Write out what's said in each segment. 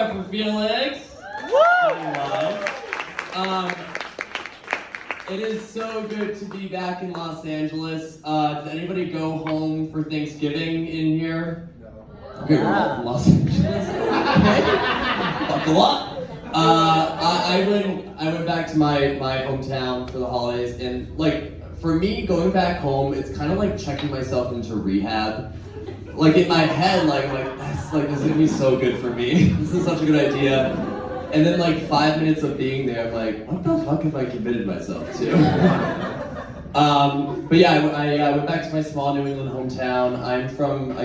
up for Felix. It is so good to be back in Los Angeles. Did anybody go home for Thanksgiving in here? No. Okay, we're all from Los Angeles. Buckle up. I went back to my hometown for the holidays, and like for me, going back home, it's kind of like checking myself into rehab. Like in my head, like this is gonna be so good for me. This is such a good idea. And then like 5 minutes of being there, I'm like, what the fuck have I committed myself to? But yeah, I went back to my small New England hometown. I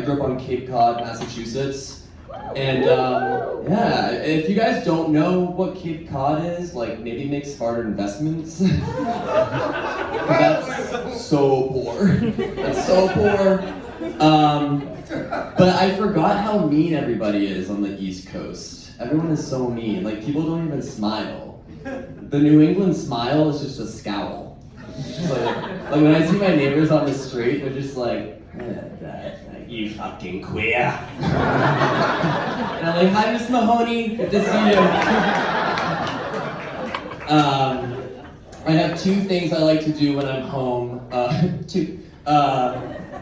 grew up on Cape Cod, Massachusetts. And yeah, if you guys don't know what Cape Cod is, like maybe make smarter investments. That's so poor. That's so poor. But I forgot how mean everybody is on the East Coast. Everyone is so mean. Like, people don't even smile. The New England smile is just a scowl. Just like when I see my neighbors on the street, they're just like, you fucking queer. And I'm like, hi, Miss Mahoney. Good to see you. I have two things I like to do when I'm home.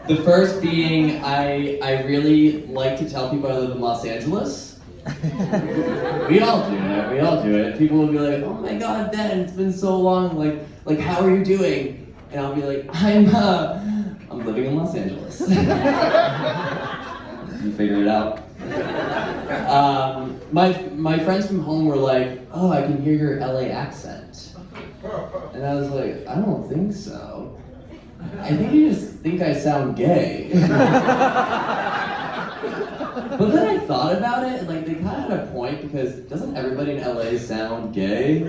The first being, I really like to tell people I live in Los Angeles. We all do it. People will be like, oh my god, Ben, it's been so long, like how are you doing? And I'll be like, I'm living in Los Angeles. You figure it out. My friends from home were like, oh, I can hear your LA accent. And I was like, I don't think so. I think you just think I sound gay. But then I thought about it, and like they kind of had a point, because doesn't everybody in LA sound gay?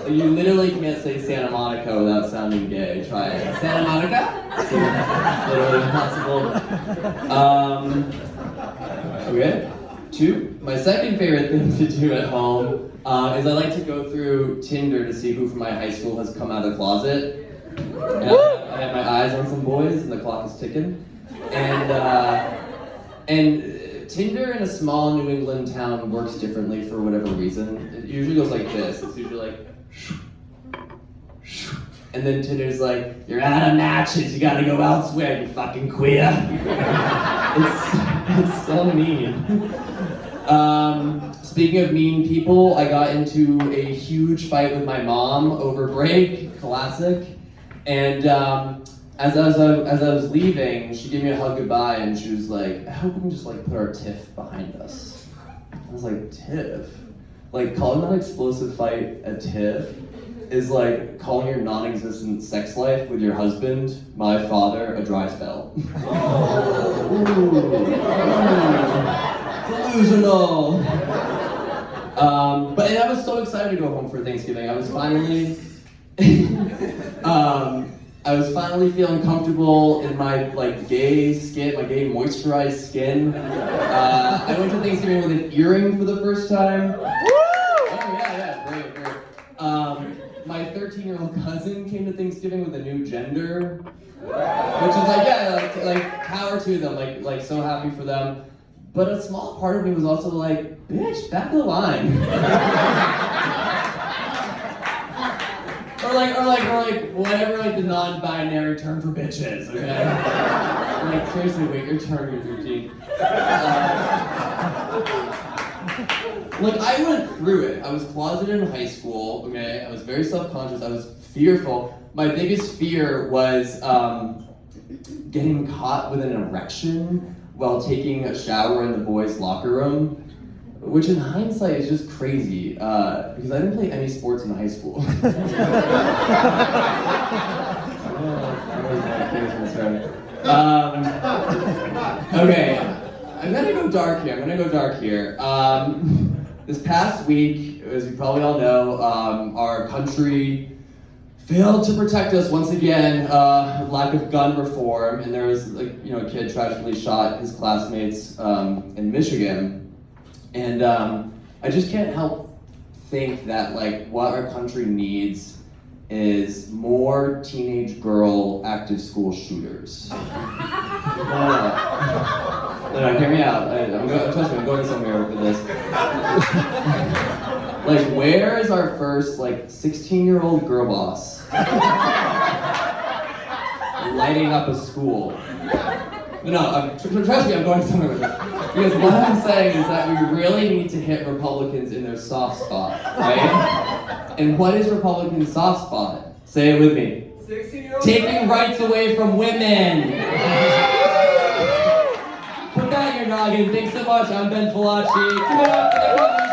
You literally can't say Santa Monica without sounding gay. Try it. Santa Monica? It's literally impossible. Okay. Two. My second favorite thing to do at home is I like to go through Tinder to see who from my high school has come out of the closet. And I have my eyes on some boys, and the clock is ticking. And Tinder in a small New England town works differently for whatever reason. It usually goes like this. It's usually like, and then Tinder's like, you're out of matches, you gotta go elsewhere, you fucking queer. It's so mean. Speaking of mean people, I got into a huge fight with my mom over break, classic. And as I was leaving, she gave me a hug goodbye, and she was like, I hope we can just like put our tiff behind us. I was like, tiff? Like calling that explosive fight a tiff is like calling your non-existent sex life with your husband, my father, a dry spell. Delusional. But I was so excited to go home for Thanksgiving. I was finally feeling comfortable in my like gay skin, my gay moisturized skin. I went to Thanksgiving with an earring for the first time. Woo! Oh yeah, great. My 13-year-old cousin came to Thanksgiving with a new gender, which is like, yeah, like power to them, like so happy for them. But a small part of me was also like, bitch, back of the line. Or like whatever like the non-binary term for bitch is, okay? Like seriously, wait your turn, you're 13. Look, I went through it. I was closeted in high school, okay? I was very self-conscious, I was fearful. My biggest fear was getting caught with an erection while taking a shower in the boys' locker room. Which in hindsight is just crazy, because I didn't play any sports in high school. Okay, I'm gonna go dark here. This past week, as you probably all know, our country failed to protect us once again, lack of gun reform, and there was a kid tragically shot his classmates in Michigan. And I just can't help think that like what our country needs is more teenage girl active school shooters. No, hear me out. Trust me, I'm going somewhere with this. Like, where is our first, 16-year-old girl boss? Lighting up a school. No, trust me, I'm going somewhere with this. Because what I'm saying is that we really need to hit Republicans in their soft spot, right? And what is Republicans' soft spot? Say it with me. 16-year-old Taking rights away from women. Put that in your noggin. Thanks so much. I'm Ben Falacci. Give it up for the